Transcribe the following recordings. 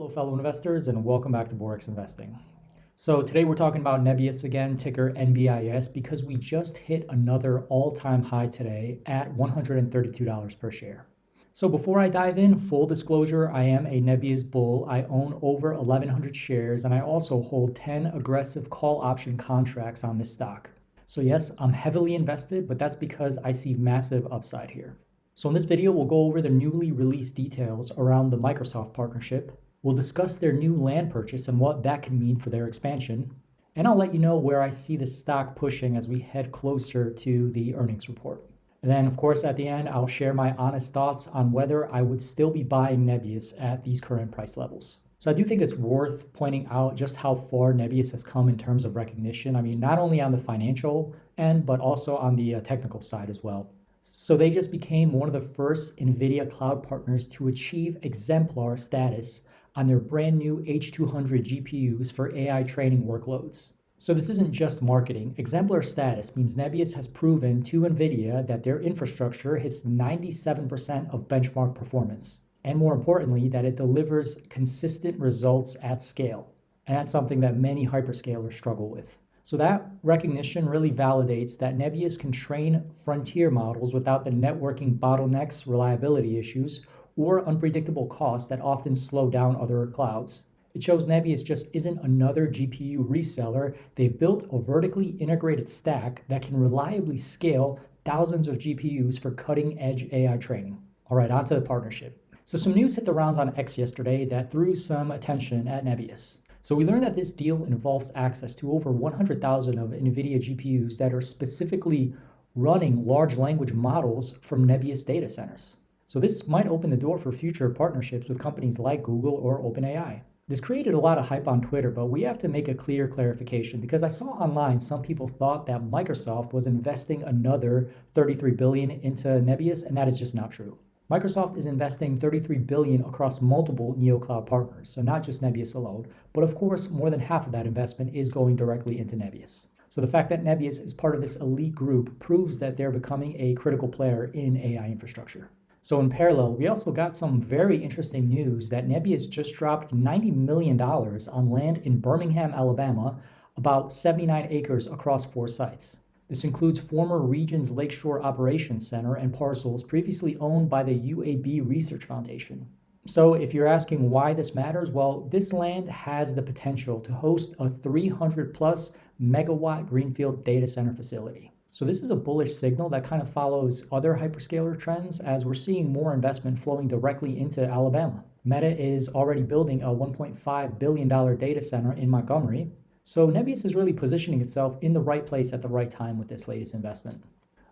Hello, fellow investors, and welcome back to Borex Investing. So today we're talking about Nebius again, ticker NBIS, because we just hit another all-time high today at $132 per share. So before I dive in, full disclosure, I am a Nebius bull. I own over 1,100 shares, and I also hold 10 aggressive call option contracts on this stock. So yes, I'm heavily invested, but that's because I see massive upside here. So in this video, we'll go over the newly released details around the Microsoft partnership. We'll discuss their new land purchase and what that can mean for their expansion. And I'll let you know where I see the stock pushing as we head closer to the earnings report. And then, of course, at the end, I'll share my honest thoughts on whether I would still be buying Nebius at these current price levels. So I do think it's worth pointing out just how far Nebius has come in terms of recognition. I mean, not only on the financial end, but also on the technical side as well. So they just became one of the first NVIDIA cloud partners to achieve Exemplar Status on their brand new H200 GPUs for AI training workloads. So this isn't just marketing. Exemplar Status means Nebius has proven to NVIDIA that their infrastructure hits 97% of benchmark performance. And more importantly, that it delivers consistent results at scale. And that's something that many hyperscalers struggle with. So that recognition really validates that Nebius can train frontier models without the networking bottlenecks, reliability issues, or unpredictable costs that often slow down other clouds. It shows Nebius just isn't another GPU reseller. They've built a vertically integrated stack that can reliably scale thousands of GPUs for cutting-edge AI training. All right, on to the partnership. So some news hit the rounds on X yesterday that threw some attention at Nebius. So we learned that this deal involves access to over 100,000 of NVIDIA GPUs that are specifically running large language models from Nebius data centers. So this might open the door for future partnerships with companies like Google or OpenAI. This created a lot of hype on Twitter, but we have to make a clear clarification because I saw online some people thought that Microsoft was investing another $33 billion into Nebius, and that is just not true. Microsoft is investing $33 billion across multiple neocloud partners, so not just Nebius alone, but of course more than half of that investment is going directly into Nebius. So the fact that Nebius is part of this elite group proves that they're becoming a critical player in AI infrastructure. So in parallel, we also got some very interesting news that Nebius just dropped $90 million on land in Birmingham, Alabama, about 79 acres across 4 sites. This includes former Regions Lakeshore Operations Center and parcels previously owned by the UAB Research Foundation. So if you're asking why this matters, well, this land has the potential to host a 300 plus megawatt greenfield data center facility. So this is a bullish signal that kind of follows other hyperscaler trends as we're seeing more investment flowing directly into Alabama. Meta is already building a $1.5 billion data center in Montgomery. So Nebius is really positioning itself in the right place at the right time with this latest investment.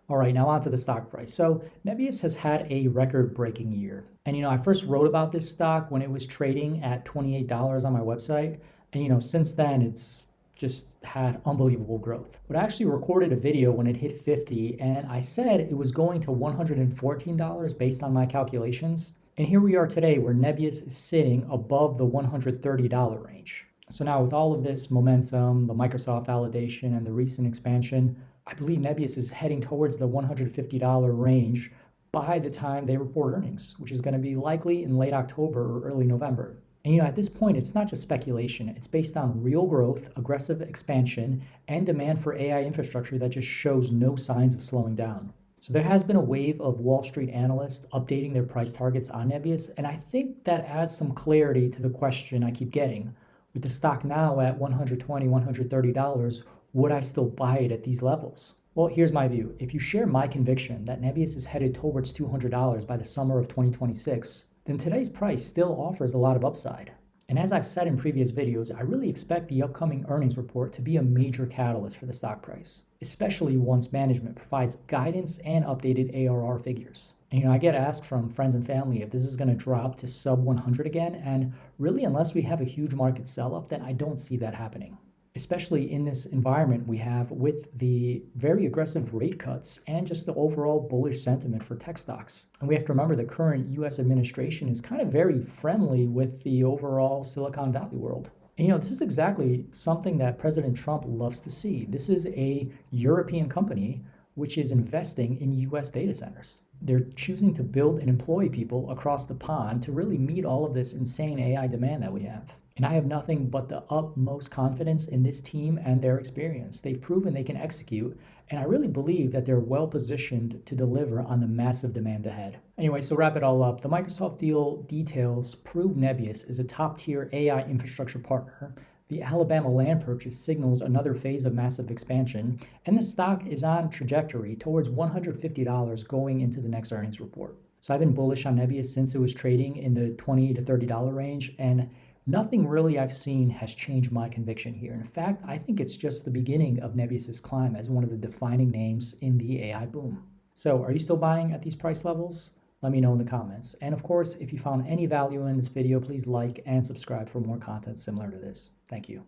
All right, now on to the stock price. So Nebius has had a record-breaking year. And I first wrote about this stock when it was trading at $28 on my website. And since then it's just had unbelievable growth. But I actually recorded a video when it hit 50 and I said it was going to $114 based on my calculations. And here we are today where Nebius is sitting above the $130 range. So now with all of this momentum, the Microsoft validation and the recent expansion, I believe Nebius is heading towards the $150 range by the time they report earnings, which is going to be likely in late October or early November. And at this point, it's not just speculation. It's based on real growth, aggressive expansion, and demand for AI infrastructure that just shows no signs of slowing down. So there has been a wave of Wall Street analysts updating their price targets on Nebius, and I think that adds some clarity to the question I keep getting. With the stock now at $120, $130, would I still buy it at these levels? Well, here's my view. If you share my conviction that Nebius is headed towards $200 by the summer of 2026, then today's price still offers a lot of upside. And as I've said in previous videos, I really expect the upcoming earnings report to be a major catalyst for the stock price, especially once management provides guidance and updated ARR figures. And I get asked from friends and family if this is going to drop to sub 100 again, and really unless we have a huge market sell-off, then I don't see that happening. Especially in this environment we have with the very aggressive rate cuts and just the overall bullish sentiment for tech stocks. And we have to remember the current US administration is kind of very friendly with the overall Silicon Valley world. And this is exactly something that President Trump loves to see. This is a European company which is investing in US data centers. They're choosing to build and employ people across the pond to really meet all of this insane AI demand that we have. And I have nothing but the utmost confidence in this team and their experience. They've proven they can execute, and I really believe that they're well positioned to deliver on the massive demand ahead. Anyway, so wrap it all up. The Microsoft deal details prove Nebius is a top-tier AI infrastructure partner. The Alabama land purchase signals another phase of massive expansion, and the stock is on trajectory towards $150 going into the next earnings report. So I've been bullish on Nebius since it was trading in the $20 to $30 range, and nothing really I've seen has changed my conviction here. In fact, I think it's just the beginning of Nebius's climb as one of the defining names in the AI boom. So are you still buying at these price levels? Let me know in the comments. And of course, if you found any value in this video, please like and subscribe for more content similar to this. Thank you.